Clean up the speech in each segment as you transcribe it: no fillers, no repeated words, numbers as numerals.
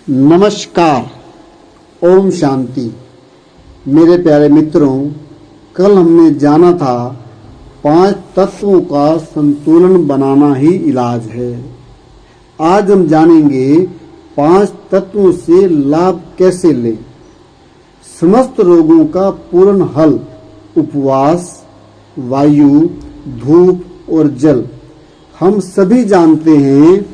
नमस्कार, ओम शांति। मेरे प्यारे मित्रों, कल हमने जाना था 5 तत्वों का संतुलन बनाना ही इलाज है। आज हम जानेंगे 5 तत्वों से लाभ कैसे लें। समस्त रोगों का पूर्ण हल उपवास, वायु, धूप और जल। हम सभी जानते हैं,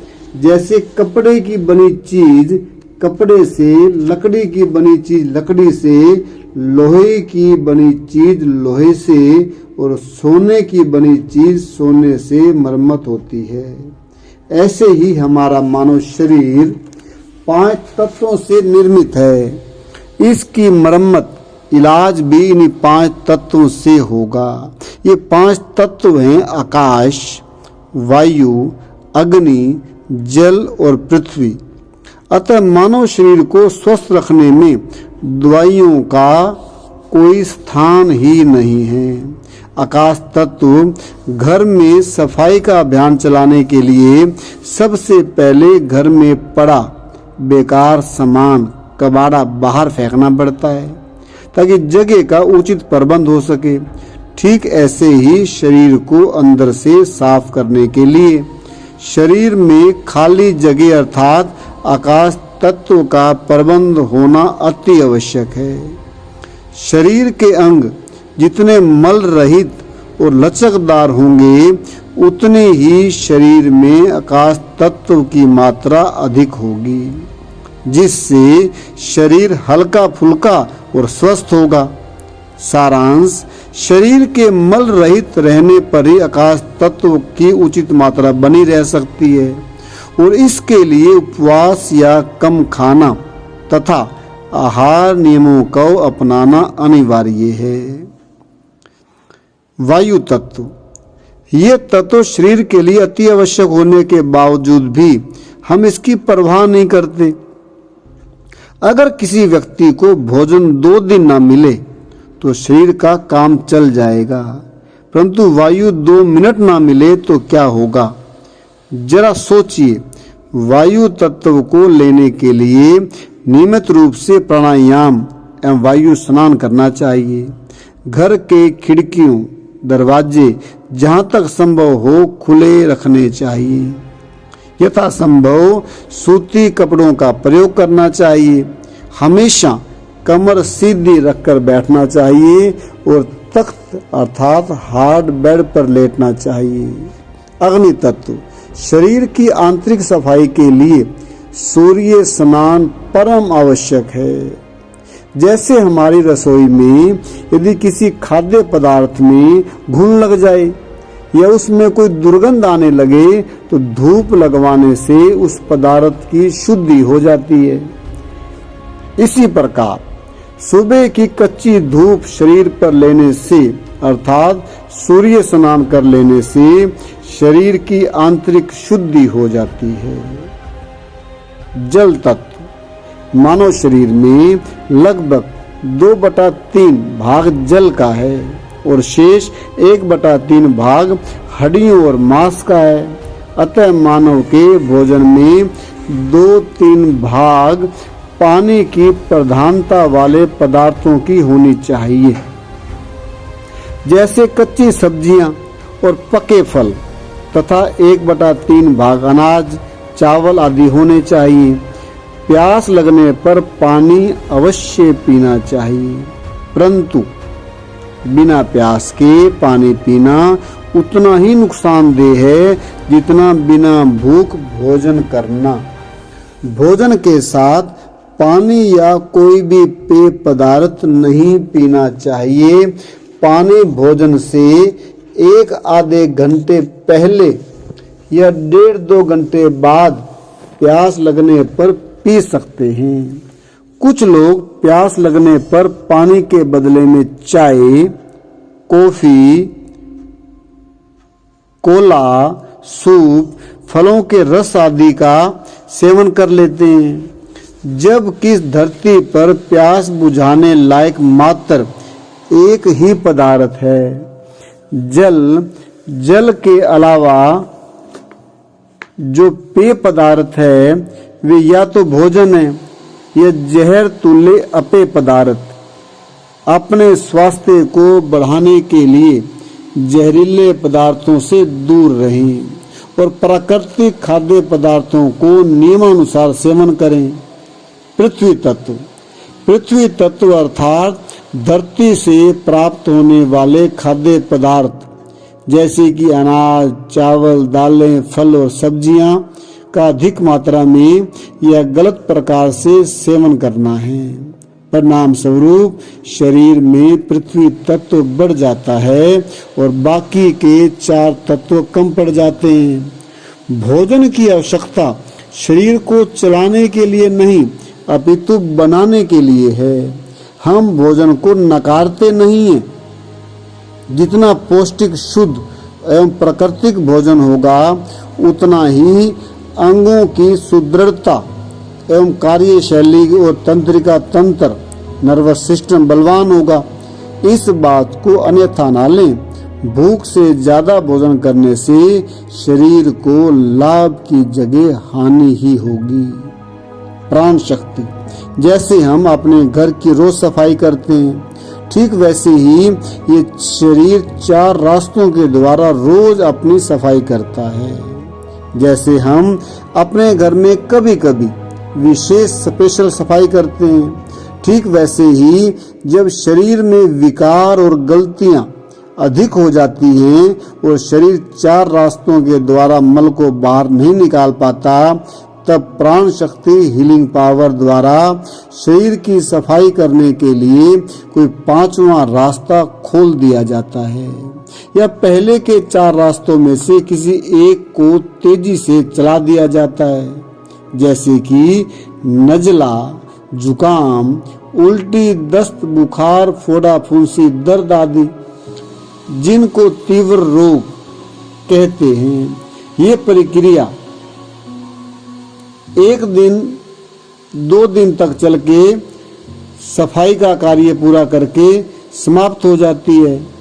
जैसे कपड़े की बनी चीज कपड़े से, लकड़ी की बनी चीज लकड़ी से, लोहे की बनी चीज लोहे से और सोने की बनी चीज सोने से मरम्मत होती है। ऐसे ही हमारा मानव शरीर 5 तत्वों से निर्मित है। इसकी मरम्मत, इलाज भी इन्हीं 5 तत्वों से होगा। ये 5 तत्व हैं आकाश, वायु, अग्नि, जल और पृथ्वी। अतः मानव शरीर को स्वस्थ रखने में दवाइयों का कोई स्थान ही नहीं है। आकाश तत्व घर में सफाई का अभियान चलाने के लिए सबसे पहले घर में पड़ा बेकार सामान, कबाड़ा बाहर फेंकना पड़ता है ताकि जगह का उचित प्रबंध हो सके। ठीक ऐसे ही शरीर को अंदर से साफ करने के लिए शरीर में खाली जगह अर्थात आकाश तत्व का प्रबंध होना अति आवश्यक है। शरीर के अंग जितने मल रहित और लचकदार होंगे, उतने ही शरीर में आकाश तत्व की मात्रा अधिक होगी, जिससे शरीर हल्का फुल्का और स्वस्थ होगा। सारांश, शरीर के मल रहित रहने पर ही आकाश तत्व की उचित मात्रा बनी रह सकती है और इसके लिए उपवास या कम खाना तथा आहार नियमों को अपनाना अनिवार्य है। वायु तत्व, ये तत्व शरीर के लिए अति आवश्यक होने के बावजूद भी हम इसकी परवाह नहीं करते। अगर किसी व्यक्ति को भोजन 2 दिन ना मिले तो शरीर का काम चल जाएगा, परंतु वायु 2 मिनट ना मिले तो क्या होगा। जरा सोचिए, वायु तत्व को लेने के लिए नियमित रूप से प्राणायाम एवं वायु स्नान करना चाहिए। घर के खिड़कियों, दरवाजे जहाँ तक संभव हो खुले रखने चाहिए। यथासंभव सूती कपड़ों का प्रयोग करना चाहिए। हमेशा कमर सीधी रखकर बैठना चाहिए और तख्त अर्थात हार्ड बेड पर लेटना चाहिए। अग्नि तत्व, शरीर की आंतरिक सफाई के लिए सूर्य स्नान परम आवश्यक है। जैसे हमारी रसोई में यदि किसी खाद्य पदार्थ में घुन लग जाए या उसमें कोई दुर्गंध आने लगे तो धूप लगवाने से उस पदार्थ की शुद्धि हो जाती है। इसी प्रकार सुबह की कच्ची धूप शरीर पर लेने से अर्थात सूर्य स्नान कर लेने से शरीर की आंतरिक शुद्धि हो जाती है। जल तत्व, मानव शरीर में लगभग 2/3 भाग जल का है और शेष 1/3 भाग हड्डियों और मांस का है। अतः मानव के भोजन में 2-3 भाग पानी की प्रधानता वाले पदार्थों की होनी चाहिए, जैसे कच्ची सब्जियां और पके फल, तथा 1/3 भाग अनाज, चावल आदि होने चाहिए। प्यास लगने पर पानी अवश्य पीना चाहिए, परंतु बिना प्यास के पानी पीना उतना ही नुकसानदेह है जितना बिना भूख भोजन करना। भोजन के साथ पानी या कोई भी पेय पदार्थ नहीं पीना चाहिए। पानी भोजन से 1-आधे घंटे पहले या 1.5-2 घंटे बाद प्यास लगने पर पी सकते हैं। कुछ लोग प्यास लगने पर पानी के बदले में चाय, कॉफी, कोला, सूप, फलों के रस आदि का सेवन कर लेते हैं, जबकि इस धरती पर प्यास बुझाने लायक मात्र एक ही पदार्थ है, जल। जल के अलावा जो पेय पदार्थ है वे या तो भोजन है या जहर तुल्य अपेय पदार्थ। अपने स्वास्थ्य को बढ़ाने के लिए जहरीले पदार्थों से दूर रहें और प्राकृतिक खाद्य पदार्थों को नियमानुसार सेवन करें। पृथ्वी तत्व अर्थात धरती से प्राप्त होने वाले खाद्य पदार्थ जैसे कि अनाज, चावल, दालें, फल और सब्जियां का अधिक मात्रा में या गलत प्रकार से सेवन करना है। परिणाम स्वरूप शरीर में पृथ्वी तत्व बढ़ जाता है और बाकी के 4 तत्व कम पड़ जाते हैं। भोजन की आवश्यकता शरीर को चलाने के लिए नहीं अपितु बनाने के लिए है। हम भोजन को नकारते नहीं हैं। जितना पौष्टिक, शुद्ध एवं प्राकृतिक भोजन होगा उतना ही अंगों की सुदृढ़ता एवं कार्यशैली और तंत्रिका तंत्र, नर्वस सिस्टम बलवान होगा। इस बात को अन्यथा ना लें। भूख से ज्यादा भोजन करने से शरीर को लाभ की जगह हानि ही होगी। प्राण शक्ति, जैसे हम अपने घर की रोज सफाई करते हैं, ठीक वैसे ही ये शरीर 4 रास्तों के द्वारा रोज अपनी सफाई करता है। जैसे हम अपने घर में कभी कभी विशेष स्पेशल सफाई करते हैं, ठीक वैसे ही जब शरीर में विकार और गलतियां अधिक हो जाती हैं और शरीर 4 रास्तों के द्वारा मल को बाहर नहीं निकाल पाता, तब प्राण शक्ति हीलिंग पावर द्वारा शरीर की सफाई करने के लिए कोई 5वां रास्ता खोल दिया जाता है या पहले के 4 रास्तों में से किसी एक को तेजी से चला दिया जाता है, जैसे कि नजला, जुकाम, उल्टी, दस्त, बुखार, फोड़ा, फुंसी, दर्द आदि, जिनको तीव्र रोग कहते हैं। ये प्रक्रिया 1 दिन 2 दिन तक चल के सफाई का कार्य पूरा करके समाप्त हो जाती है।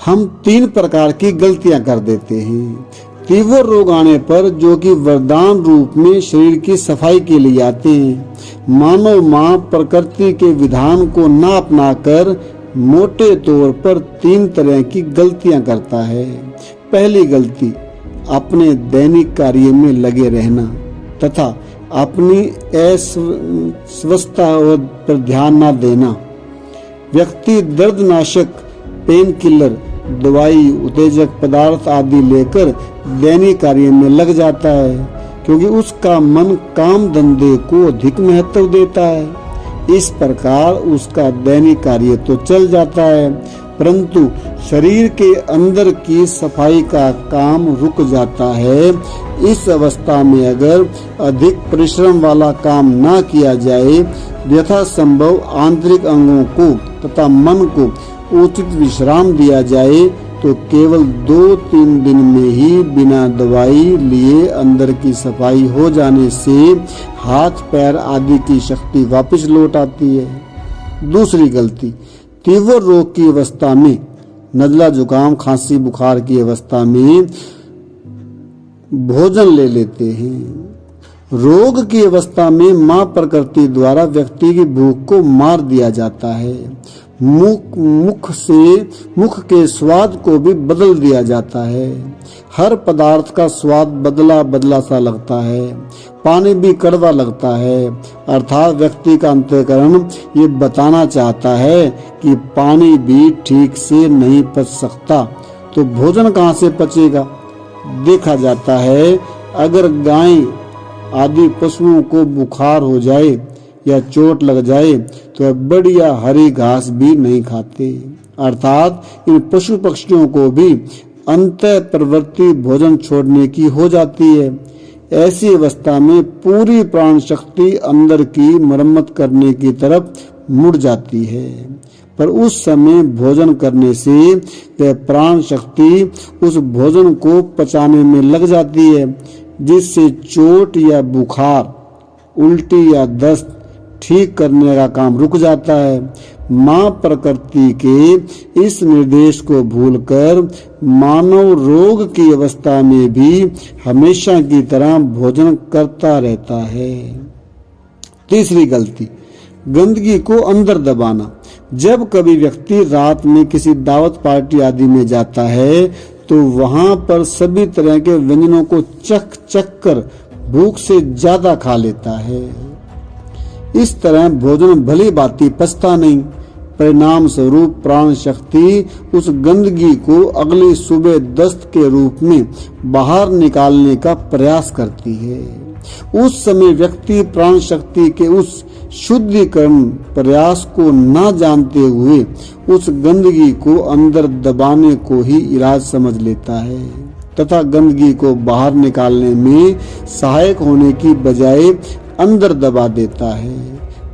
हम 3 प्रकार की गलतियां कर देते हैं तीव्र रोग आने पर, जो कि वरदान रूप में शरीर की सफाई के लिए आते हैं। मानव मां प्रकृति के विधान को न अपनाकर मोटे तौर पर 3 तरह की गलतियां करता है। पहली गलती, अपने दैनिक कार्य में लगे रहना तथा अपनी अस्वस्थता पर ध्यान न देना। व्यक्ति दर्दनाशक, पेन किलर, दवाई, उत्तेजक पदार्थ आदि लेकर दैनिक कार्य में लग जाता है, क्योंकि उसका मन काम धंधे को अधिक महत्व देता है। इस प्रकार उसका दैनिक कार्य तो चल जाता है, परंतु शरीर के अंदर की सफाई का काम रुक जाता है। इस अवस्था में अगर अधिक परिश्रम वाला काम न किया जाए, यथासंभव आंतरिक अंगों को तथा मन को उचित विश्राम दिया जाए, तो केवल 2-3 दिन में ही बिना दवाई लिए अंदर की सफाई हो जाने से हाथ पैर आदि की शक्ति वापस लौट आती है। दूसरी गलती, तीव्र रोग की अवस्था में, नजला, जुकाम, खांसी, बुखार की अवस्था में भोजन ले लेते हैं। रोग की अवस्था में मां प्रकृति द्वारा व्यक्ति की भूख को मार दिया जाता है। मुख के स्वाद को भी बदल दिया जाता है। हर पदार्थ का स्वाद बदला बदला सा लगता है। पानी भी कड़वा लगता है, अर्थात व्यक्ति का अंतःकरण ये बताना चाहता है कि पानी भी ठीक से नहीं पच सकता, तो भोजन कहाँ से पचेगा। देखा जाता है अगर गाय आदि पशुओं को बुखार हो जाए या चोट लग जाए तो बढ़िया हरी घास भी नहीं खाते, अर्थात इन पशु पक्षियों को भी अंतः प्रवृत्ति भोजन छोड़ने की हो जाती है। ऐसी अवस्था में पूरी प्राण शक्ति अंदर की मरम्मत करने की तरफ मुड़ जाती है, पर उस समय भोजन करने से वह प्राण शक्ति उस भोजन को पचाने में लग जाती है, जिससे चोट या बुखार, उल्टी या दस्त ठीक करने का काम रुक जाता है। मां प्रकृति के इस निर्देश को भूलकर मानव रोग की अवस्था में भी हमेशा की तरह भोजन करता रहता है। तीसरी गलती, गंदगी को अंदर दबाना। जब कभी व्यक्ति रात में किसी दावत पार्टी आदि में जाता है तो वहां पर सभी तरह के व्यंजनों को चख चख कर भूख से ज्यादा खा लेता है। इस तरह भोजन भली भांति पचता नहीं। परिणाम स्वरूप प्राण शक्ति उस गंदगी को अगली सुबह दस्त के रूप में बाहर निकालने का प्रयास करती है। उस समय व्यक्ति प्राण शक्ति के उस शुद्धिकरण प्रयास को न जानते हुए उस गंदगी को अंदर दबाने को ही इलाज समझ लेता है तथा गंदगी को बाहर निकालने में सहायक होने की बजाय अंदर दबा देता है।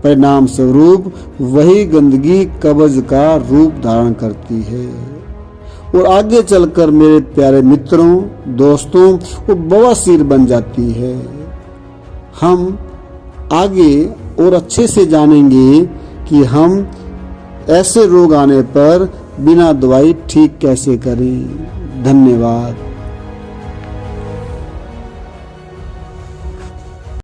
परिणाम स्वरूप वही गंदगी कब्ज का रूप धारण करती है और आगे चलकर मेरे प्यारे मित्रों, दोस्तों, वो बवासीर बन जाती है। हम आगे और अच्छे से जानेंगे कि हम ऐसे रोग आने पर बिना दवाई ठीक कैसे करें। धन्यवाद।